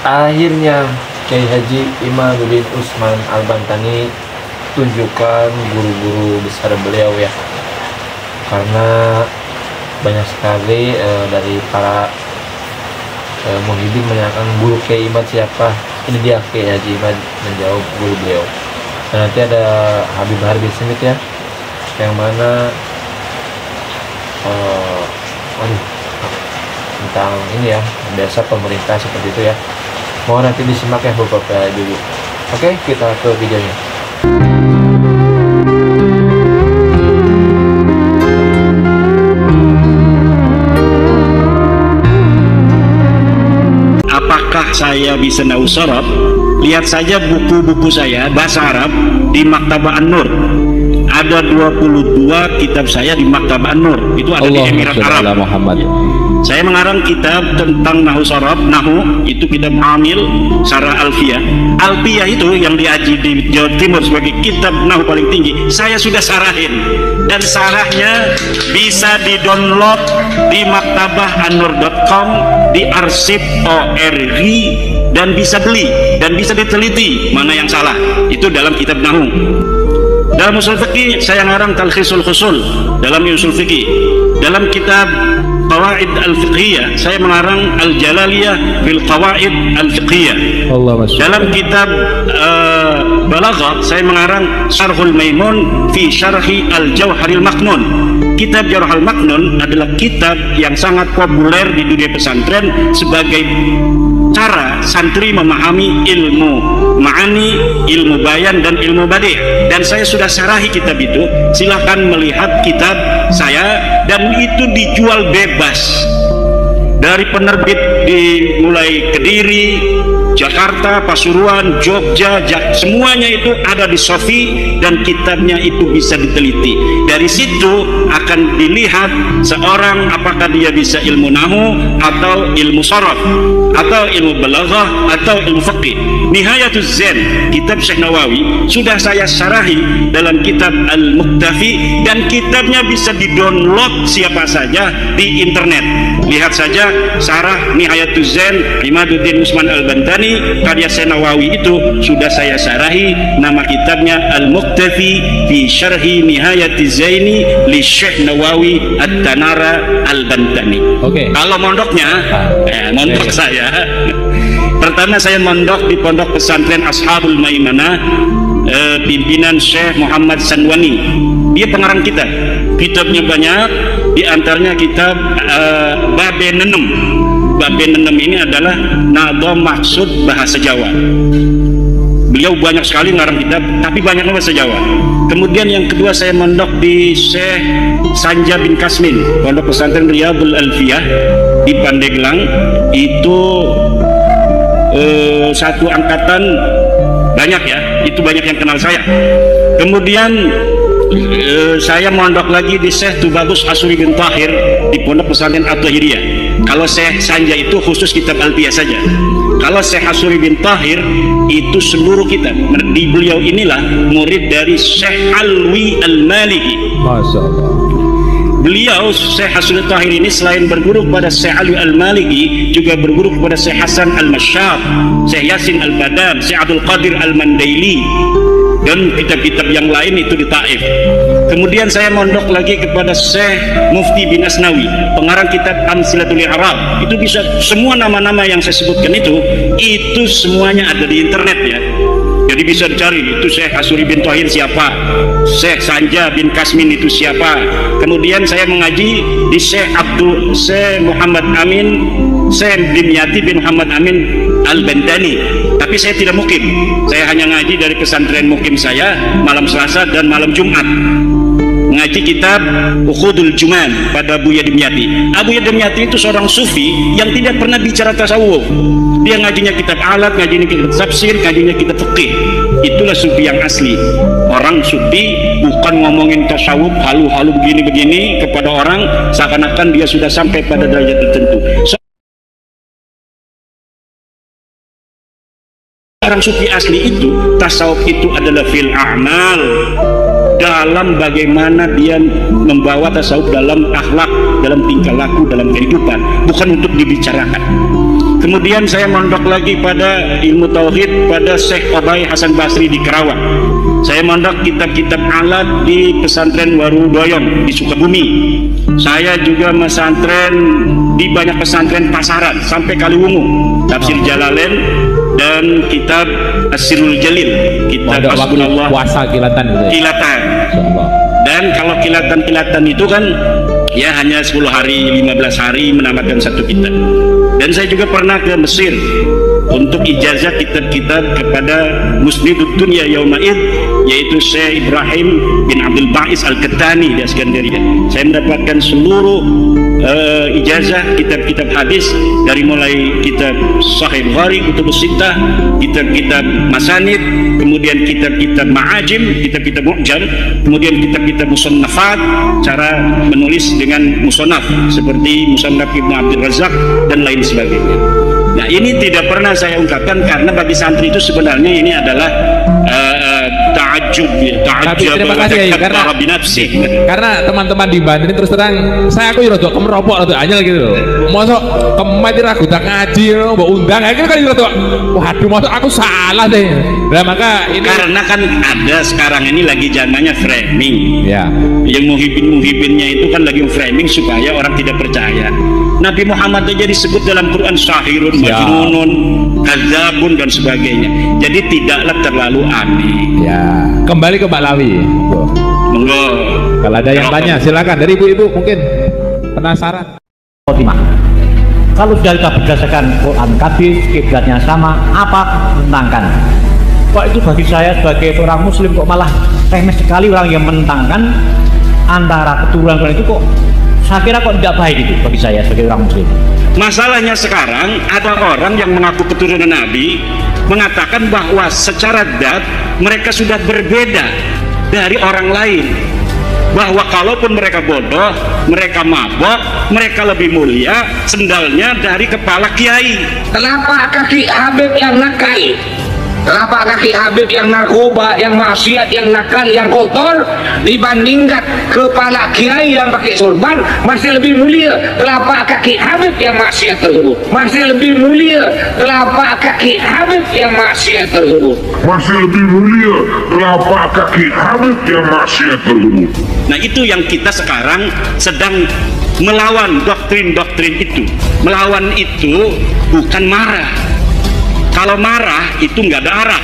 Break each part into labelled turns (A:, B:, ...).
A: Akhirnya Kiai Haji Imaduddin Usman Al-Bantani tunjukkan guru-guru besar beliau ya, karena banyak sekali dari para muhibin menanyakan guru Kiai Imad siapa. Ini dia Kiai Haji Imad menjawab guru beliau. Dan nanti ada Habib Harbi Smith ya, yang mana tentang ini ya, biasa pemerintah seperti itu ya. Mohon nanti disimak ya Bapak Ibu. Oke, kita ke videonya.
B: Apakah saya bisa nahu sorab? Lihat saja buku-buku saya bahasa Arab di Maktabah An-Nur. Ada 22 kitab saya di Maktabah An-Nur. Itu ada di Emirat Arab. Saya mengarang kitab tentang nahu sorab. Nahu itu kitab Amil, Syarah Alfiyah. Alfiyah itu yang diaji di Jawa Timur sebagai kitab nahu paling tinggi. Saya sudah sarahin, dan sarahnya bisa di-download di maktabahanur.com, di arsip ORG, dan bisa beli dan bisa diteliti mana yang salah. Itu dalam kitab nahu. Dalam usul fikih saya ngarang Talkhisul Khusul dalam usul fikih. Dalam kitab Qawaid Al-Fiqhiyah saya mengarang Al-Jalaliyah fil Qawaid Al-Fiqhiyah. Dalam kitab Balaghah saya mengarang Syarhul Maimun fi Syarhi Al-Jauharil Maknun. Kitab Jauharil Maknun adalah kitab yang sangat populer di dunia pesantren sebagai cara santri memahami ilmu ma'ani, ilmu bayan, dan ilmu badi'. Dan saya sudah syarahi kitab itu. Silahkan melihat kitab saya, dan itu dijual bebas dari penerbit mulai Kediri, Jakarta, Pasuruan, Jogja, semuanya itu ada di Sofi, dan kitabnya itu bisa diteliti. Dari situ akan dilihat seorang apakah dia bisa ilmu nahu atau ilmu sharaf atau ilmu balaghah atau ilmu fiqih. Nihayatuz Zain kitab Syekh Nawawi sudah saya syarahi dalam kitab Al-Muktafi, dan kitabnya bisa di-download siapa saja di internet. Lihat saja syarah Nihayatuz Zain Imaduddin Usman Al-Bantani karya Syekh Nawawi, itu sudah saya syarahi. Nama kitabnya Al-Muktafi fi Syarhi Nihayatiz Zaini li Syekh Nawawi At-Tanara Al-Bantani. Kalau mondoknya mondok saya pertama saya mondok di Pondok Pesantren Ashabul Maimanah, pimpinan Syekh Muhammad Sanwani. Dia pengarang kitab. Kitabnya banyak, diantaranya kitab Babe Nenem. Babe Nenem ini adalah Nadham Maksud Bahasa Jawa. Beliau banyak sekali ngarang kitab, tapi banyaknya bahasa Jawa. Kemudian yang kedua saya mondok di Syekh Sanja bin Kasmin, Pondok Pesantren Riyadul Alfiyah di Pandeglang. Itu satu angkatan banyak ya, itu banyak yang kenal saya. Kemudian saya mondok lagi di Syekh Tubabus Asuri bin Tahir di Pondok Pesantren At-Tahiriyah. Kalau Syekh Sanja itu khusus kitab Alfiyah saja. Kalau Syekh Asuri bin Tahir itu seluruh kitab. Di beliau inilah murid dari Syekh Alwi Al-Maliki. Masya Allah. Beliau Syekh Asuri Tahir ini selain berguru kepada Syekh Alwi Al-Maliki, juga berguru kepada Syekh Hasan Al-Masyar, Syekh Yasin Al-Badam, Syekh Abdul Qadir Al-Mandaili, dan kitab-kitab yang lain itu di Taif. Kemudian saya mondok lagi kepada Syekh Mufti bin Asnawi, pengarang kitab Amsilatul I'rab. Itu bisa semua nama-nama yang saya sebutkan itu semuanya ada di internet ya. Jadi bisa dicari itu Syekh Asuri bin Tahir siapa, Syekh Sanja bin Kasmin itu siapa. Kemudian saya mengaji di Syekh Muhammad Amin, Syekh Dimyati bin Muhammad Amin Al-Bantani. Tapi saya tidak mukim, saya hanya ngaji dari pesantren mukim saya malam Selasa dan malam Jumat. Ngaji kitab Ukhudul Juman pada Buya Dimyati. Abu Dimyati itu seorang sufi yang tidak pernah bicara tasawuf. Dia ngajinya kitab alat, ngajinya kitab tafsir, ngajinya kitab fikih. Itulah sufi yang asli. Orang sufi bukan ngomongin tasawuf halu-halu begini-begini kepada orang seakan-akan dia sudah sampai pada derajat tertentu. Orang sufi asli itu, tasawuf itu adalah fil a'mal, dalam bagaimana dia membawa tasawuf dalam akhlak, dalam tingkah laku, dalam kehidupan, bukan untuk dibicarakan. Kemudian saya mondok lagi pada ilmu tauhid pada Syekh Obay Hasan Basri di Kerawang. Saya mondok kitab-kitab alat di pesantren Warudoyon di Sukabumi. Saya juga pesantren di banyak pesantren pasaran sampai Kaliwungu, tafsir Jalalain dan kitab Asirul Jalil, kitab Hasbunallah.
C: Puasa kilatan gitu ya?
B: Kilatan. Dan kalau kilatan-kilatan itu kan ya hanya 10 hari, 15 hari menamatkan satu kitab. Dan saya juga pernah ke Mesir untuk ijazah kitab-kitab kepada Musnidud Dunya Yauma'id, yaitu Syekh Ibrahim bin Abdul Ba'is Al-Qahtani di Iskandaria. Saya mendapatkan seluruh ijazah kitab-kitab hadis, dari mulai kitab Sahih Bukhari, Kutubus Sittah, kitab-kitab Masanid, kemudian kitab-kitab Ma'ajim, kitab-kitab Mu'jam, kemudian kitab-kitab Musannafat, cara menulis dengan musannaf seperti Musannaf Ibnu Abdul Razak dan lain sebagainya. Nah, ini tidak pernah saya ungkapkan karena bagi santri itu sebenarnya ini adalah ta'ajjub ya, ta'ajjub.
C: Terima kasih ya, karena teman-teman di Banten terus terang saya aku rada kemeropok rada anyel gitu loh. Mosok kemati ragu tak ngaji mbok undang akhirnya kan rada waduh mosok aku salah deh. Nah, maka ini
B: karena kan ada sekarang ini lagi zamannya framing.
C: Ya.
B: Yang muhibin-muhibinnya itu kan lagi framing supaya orang tidak percaya. Nabi Muhammad aja disebut dalam Quran sahirun, majnunun, kadzabun dan sebagainya. Jadi tidaklah terlalu aneh.
C: Ya, kembali ke Mbak Lawi.
B: Monggo.
C: Kalau ada yang tanya silakan, dari ibu-ibu mungkin penasaran.
D: Khotimah. Kalau sudah kita berdasarkan Quran hadis, kiblatnya sama, apa menentangkan? Kok itu bagi saya sebagai orang muslim kok malah remeh sekali orang yang menentangkan antara keturunan itu, kok saya kira kok tidak baik itu bagi saya sebagai orang muslim.
B: Masalahnya sekarang ada orang yang mengaku keturunan Nabi mengatakan bahwa secara dat mereka sudah berbeda dari orang lain, bahwa kalaupun mereka bodoh, mereka mabok, mereka lebih mulia sendalnya dari kepala kiai.
E: Kenapa kaki Habib yang nakal? Kenapa kaki Habib yang narkoba, yang maksiat, yang nakal, yang kotor dibandingkan kepala kiai yang pakai sorban masih lebih mulia? Kenapa kaki Habib yang maksiat tersebut masih lebih mulia? Kenapa kaki Habib yang maksiat tersebut
F: masih lebih mulia? Kenapa kaki Habib yang maksiat tersebut?
B: Nah, itu yang kita sekarang sedang melawan doktrin-doktrin itu. Melawan itu bukan marah. Kalau marah itu nggak ada arah.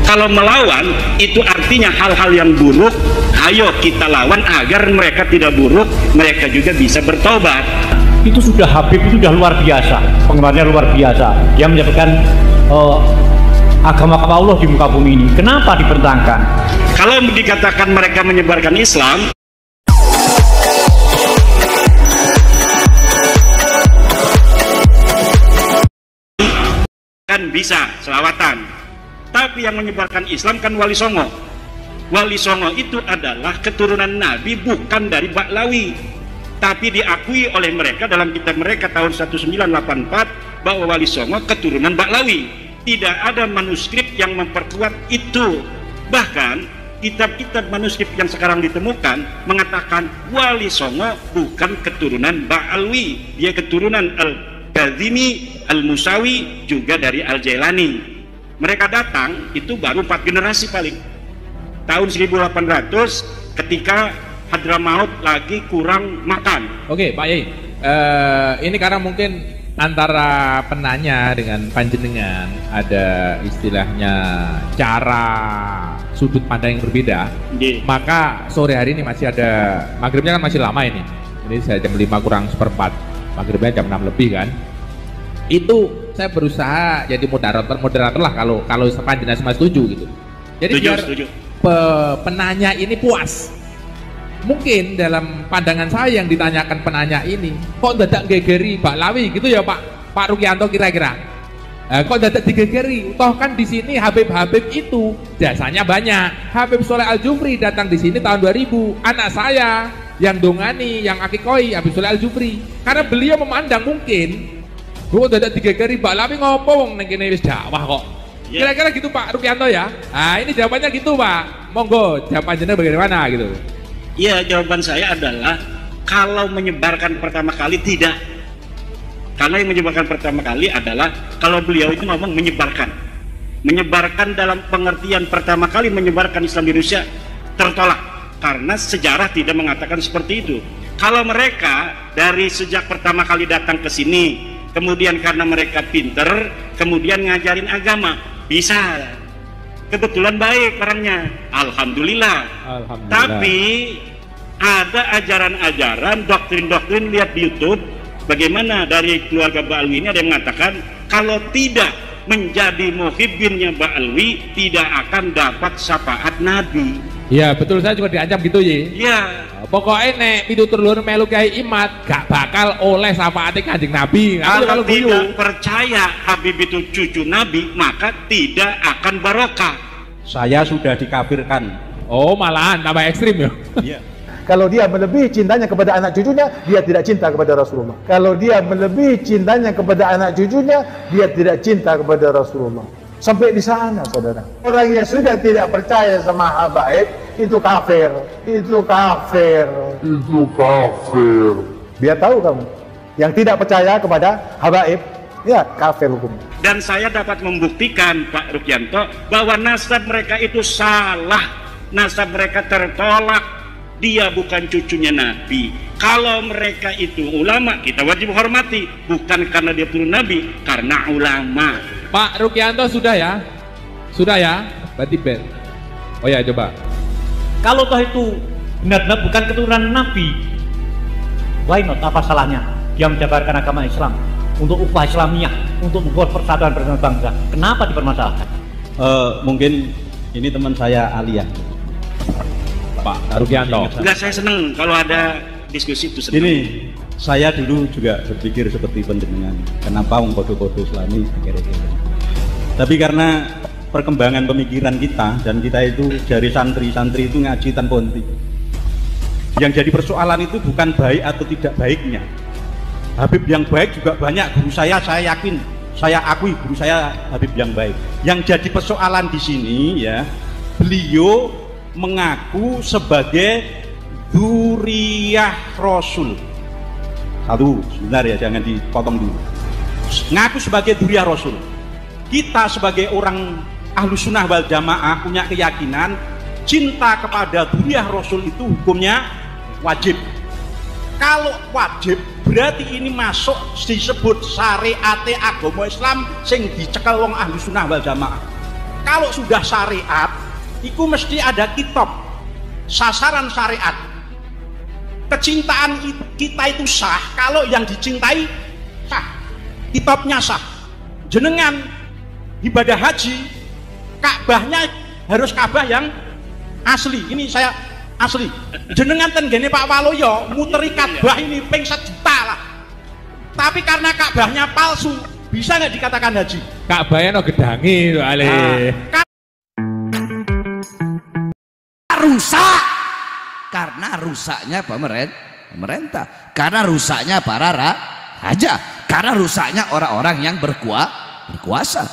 B: Kalau melawan itu artinya hal-hal yang buruk, ayo kita lawan agar mereka tidak buruk, mereka juga bisa bertobat.
D: Itu sudah Habib, itu sudah luar biasa, penggemarnya luar biasa. Dia menyebabkan agama Allah di muka bumi ini. Kenapa dipertentangkan?
B: Kalau dikatakan mereka menyebarkan Islam, kan bisa selawatan, tapi yang menyebarkan Islam kan Wali Songo. Wali Songo itu adalah keturunan Nabi, bukan dari Baklawi, tapi diakui oleh mereka dalam kitab mereka tahun 1984 bahwa Wali Songo keturunan Baklawi. Tidak ada manuskrip yang memperkuat itu. Bahkan kitab-kitab manuskrip yang sekarang ditemukan mengatakan Wali Songo bukan keturunan Ba'alwi, dia keturunan Al-Kazimi, Al-Musawi, juga dari Al-Jailani. Mereka datang itu baru 4 generasi paling. Tahun 1800 ketika Hadramaut lagi kurang makan.
C: Oke, Pak Yai, ini karena mungkin antara penanya dengan panjenengan ada istilahnya cara sudut pandang yang berbeda. Maka sore hari ini masih ada, maghribnya kan masih lama ini saya jam 5 kurang seperempat, maghribnya jam 6 lebih kan. Itu saya berusaha jadi moderator lah kalau panjenengan semua setuju gitu. Jadi biar penanya ini puas. Mungkin dalam pandangan saya yang ditanyakan penanya ini, kok dadak gegeri Baklawi gitu ya Pak Rukianto kira-kira. Kok dadak digegeri? Toh kan di sini Habib-Habib itu jasanya banyak. Habib Soleh Al-Jufri datang di sini tahun 2000. Anak saya yang dongani, yang akikoi Habib Soleh Al-Jufri. Karena beliau memandang mungkin kok dadak digegeri Baklawi ngopo wong ning kene wis dakwah kok. Kira-kira gitu Pak Rukianto ya. Nah, ini jawabannya gitu Pak. Monggo jawabannya bagaimana gitu.
B: Ya, jawaban saya adalah kalau menyebarkan pertama kali tidak. Karena yang menyebarkan pertama kali adalah kalau beliau itu ngomong menyebarkan dalam pengertian pertama kali menyebarkan Islam di Indonesia tertolak karena sejarah tidak mengatakan seperti itu. Kalau mereka dari sejak pertama kali datang ke sini, kemudian karena mereka pinter, kemudian ngajarin agama, bisa. Kebetulan baik orangnya, alhamdulillah. Tapi ada ajaran-ajaran, doktrin-doktrin, lihat di YouTube, bagaimana dari keluarga Ba'alwi ini ada yang mengatakan kalau tidak menjadi muhibbinnya Ba'alwi tidak akan dapat syafaat Nabi.
C: Ya betul, saya juga diancam gitu ya.
B: Iya.
C: Pokoknya nek pitutur luhur melu Kyai Imat gak bakal oleh syafaate Kanjeng Nabi.
B: Kalau tidak percaya Habib itu cucu Nabi, maka tidak akan barokah.
G: Saya sudah dikafirkan.
C: Oh malahan tambah ekstrim ya.
G: Iya.
H: Kalau dia melebihi cintanya kepada anak cucunya, dia tidak cinta kepada Rasulullah. Kalau dia melebihi cintanya kepada anak cucunya, dia tidak cinta kepada Rasulullah. Sampai di sana, saudara. Orang yang sudah tidak percaya sama habaib, itu kafir. Itu kafir. Itu kafir. Biar tahu kamu. Yang tidak percaya kepada habaib, ya kafir hukumnya.
B: Dan saya dapat membuktikan, Pak Rukyanto, bahwa nasab mereka itu salah. Nasab mereka tertolak. Dia bukan cucunya Nabi. Kalau mereka itu ulama, kita wajib hormati. Bukan karena dia turun Nabi, karena ulama.
C: Pak Rukyanto sudah ya? Sudah ya? Berarti bet. Oh ya, coba.
D: Kalau toh itu benar-benar bukan keturunan Nabi, why not? Apa salahnya dia menjabarkan agama Islam untuk upah Islamiyah, untuk membuat persatuan bangsa? Kenapa dipermasalahkan?
G: Mungkin ini teman saya Alia.
C: Pak Rukyanto.
B: Enggak, saya senang kalau ada diskusi itu. Senang.
G: Ini saya dulu juga berpikir seperti penjenengan. Kenapa kode-kode Islami kira-kira. Tapi karena perkembangan pemikiran kita dan kita itu dari santri itu ngaji tanpa henti. Yang jadi persoalan itu bukan baik atau tidak baiknya. Habib yang baik juga banyak. Guru saya yakin, saya akui guru saya Habib yang baik. Yang jadi persoalan di sini ya, beliau mengaku sebagai dzurriyyah Rasul. Satu, sebentar ya, jangan dipotong dulu. Ngaku sebagai dzurriyyah Rasul. Kita sebagai orang ahlu sunnah wal jamaah punya keyakinan cinta kepada dzurriyyah Rasul itu hukumnya wajib. Kalau wajib berarti ini masuk disebut syariat agama Islam sing dicekel wong ahlu sunnah wal jamaah. Kalau sudah syariat itu mesti ada kitab sasaran syariat. Kecintaan kita itu sah kalau yang dicintai sah, kitabnya sah. Jenengan ibadah haji, Ka'bahnya harus Ka'bah yang asli. Ini saya asli. Jenengan tenggene Pak Waloyo muteri Ka'bah ini ping 1 juta lah. Tapi karena Ka'bahnya palsu, bisa nggak dikatakan haji?
C: Ka'bahnya no gedangi tuh ale.
I: Rusak karena rusaknya pemerintah, karena rusaknya para raja, karena rusaknya orang-orang yang berkuasa,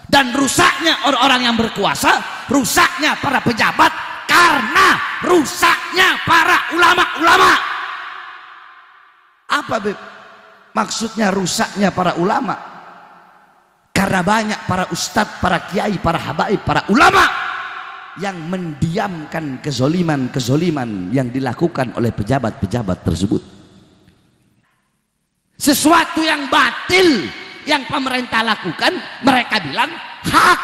I: dan rusaknya orang-orang yang berkuasa, rusaknya para pejabat, karena rusaknya para ulama-ulama. Apa Beb? Maksudnya rusaknya para ulama? Karena banyak para ustadz, para kiai, para habaib, para ulama yang mendiamkan kezoliman yang dilakukan oleh pejabat-pejabat tersebut. Sesuatu yang batil yang pemerintah lakukan, mereka bilang hak.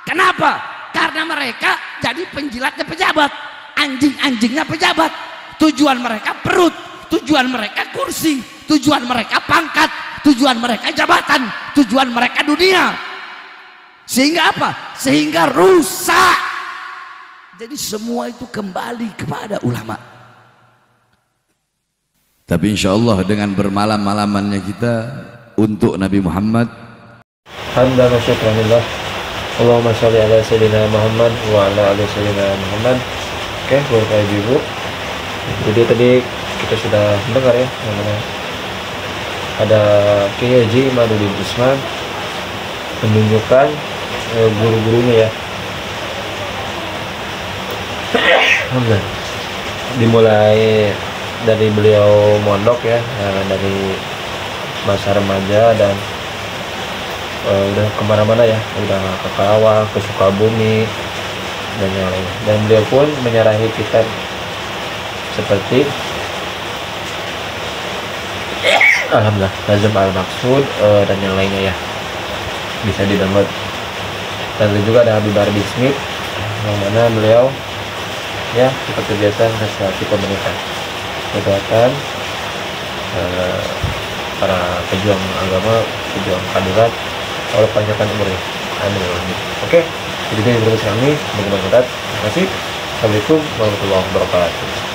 I: Kenapa? Karena mereka jadi penjilatnya pejabat, anjing-anjingnya pejabat. Tujuan mereka perut, tujuan mereka kursi, tujuan mereka pangkat, tujuan mereka jabatan, tujuan mereka dunia. Sehingga apa? Sehingga rusak. Jadi semua itu kembali kepada ulama. Tapi insya Allah dengan bermalam-malamannya kita untuk Nabi Muhammad.
A: Hamdan wa syukranillah. Allahumma sholli ala sayyidina Muhammad wa ala ali sayyidina Muhammad. Oke, Bapak Ibu. Jadi tadi kita sudah mendengar ya, ada Kiai Haji Imaduddin Usman menunjukkan guru-gurunya ya. Alhamdulillah. Dimulai dari beliau mondok ya, dari masa remaja dan udah kemana-mana ya, udah ke Karawang, ke Sukabumi dan yang lainnya. Dan beliau pun menyerahi kitab seperti alhamdulillah Nazm Al-Maqsud dan yang lainnya ya, bisa di-download. Dan juga ada Habib Ardi Smith yang mana beliau ya seperti biasa nasihati pemerintah, kegiatan para pejuang agama, pejuang keadilan, Allah panjangkan umurnya. Amin. Oke, jadi itu yang kami. Terima kasih. Assalamualaikum warahmatullahi wabarakatuh.